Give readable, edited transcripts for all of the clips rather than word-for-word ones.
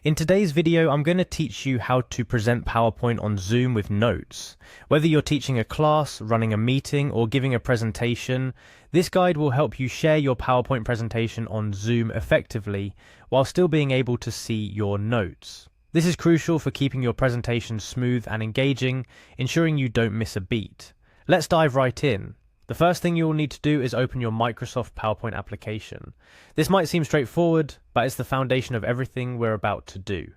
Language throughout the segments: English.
In today's video, I'm going to teach you how to present PowerPoint on Zoom with notes. Whether you're teaching a class, running a meeting, or giving a presentation, this guide will help you share your PowerPoint presentation on Zoom effectively while still being able to see your notes. This is crucial for keeping your presentation smooth and engaging, ensuring you don't miss a beat. Let's dive right in. The first thing you will need to do is open your Microsoft PowerPoint application. This might seem straightforward, but it's the foundation of everything we're about to do.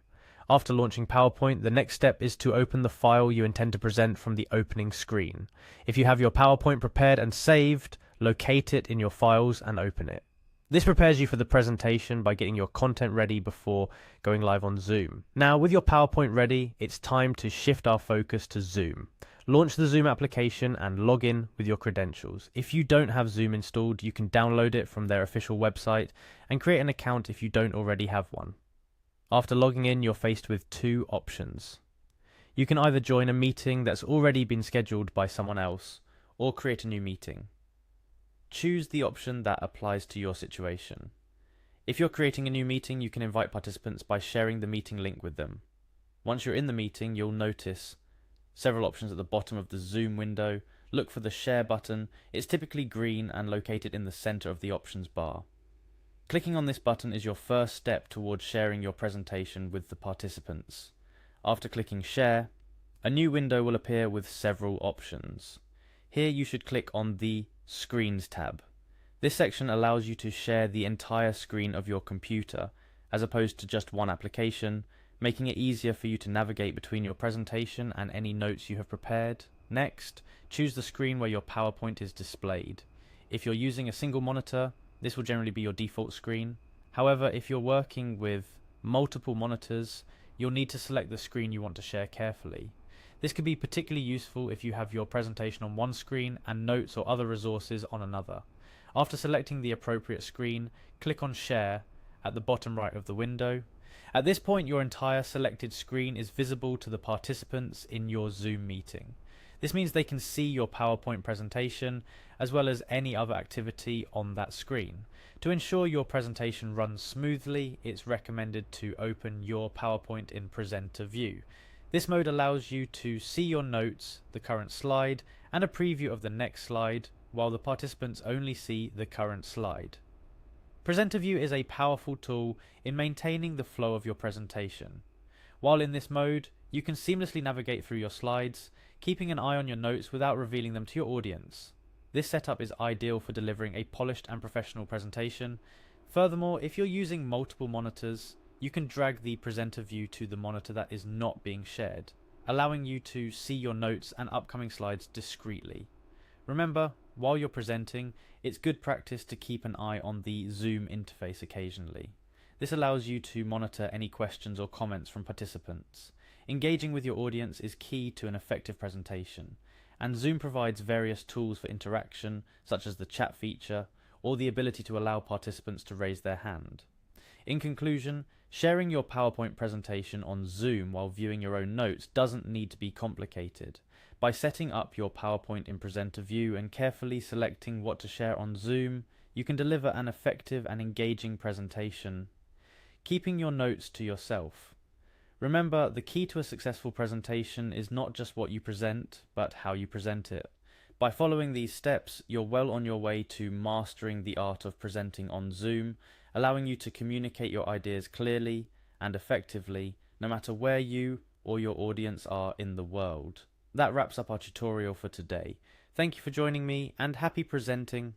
After launching PowerPoint, the next step is to open the file you intend to present from the opening screen. If you have your PowerPoint prepared and saved, locate it in your files and open it. This prepares you for the presentation by getting your content ready before going live on Zoom. Now, with your PowerPoint ready, it's time to shift our focus to Zoom. Launch the Zoom application and log in with your credentials. If you don't have Zoom installed, you can download it from their official website and create an account if you don't already have one. After logging in, you're faced with two options. You can either join a meeting that's already been scheduled by someone else or create a new meeting. Choose the option that applies to your situation. If you're creating a new meeting, you can invite participants by sharing the meeting link with them. Once you're in the meeting, you'll notice several options at the bottom of the Zoom window. Look for the Share button. It's typically green and located in the center of the options bar. Clicking on this button is your first step towards sharing your presentation with the participants. After clicking Share, a new window will appear with several options. Here you should click on the Screens tab. This section allows you to share the entire screen of your computer, as opposed to just one application, making it easier for you to navigate between your presentation and any notes you have prepared. Next, choose the screen where your PowerPoint is displayed. If you're using a single monitor, this will generally be your default screen. However, if you're working with multiple monitors, you'll need to select the screen you want to share carefully. This could be particularly useful if you have your presentation on one screen and notes or other resources on another. After selecting the appropriate screen, click on Share at the bottom right of the window. At this point, your entire selected screen is visible to the participants in your Zoom meeting. This means they can see your PowerPoint presentation as well as any other activity on that screen. To ensure your presentation runs smoothly, it's recommended to open your PowerPoint in Presenter View. This mode allows you to see your notes, the current slide, and a preview of the next slide, while the participants only see the current slide. Presenter View is a powerful tool in maintaining the flow of your presentation. While in this mode, you can seamlessly navigate through your slides, keeping an eye on your notes without revealing them to your audience. This setup is ideal for delivering a polished and professional presentation. Furthermore, if you're using multiple monitors, you can drag the presenter view to the monitor that is not being shared, allowing you to see your notes and upcoming slides discreetly. Remember, while you're presenting, it's good practice to keep an eye on the Zoom interface occasionally. This allows you to monitor any questions or comments from participants. Engaging with your audience is key to an effective presentation, and Zoom provides various tools for interaction, such as the chat feature, or the ability to allow participants to raise their hand. In conclusion, sharing your PowerPoint presentation on Zoom while viewing your own notes doesn't need to be complicated. By setting up your PowerPoint in Presenter View and carefully selecting what to share on Zoom, you can deliver an effective and engaging presentation, keeping your notes to yourself. Remember, the key to a successful presentation is not just what you present, but how you present it. By following these steps, you're well on your way to mastering the art of presenting on Zoom, allowing you to communicate your ideas clearly and effectively, no matter where you or your audience are in the world. That wraps up our tutorial for today. Thank you for joining me, and happy presenting!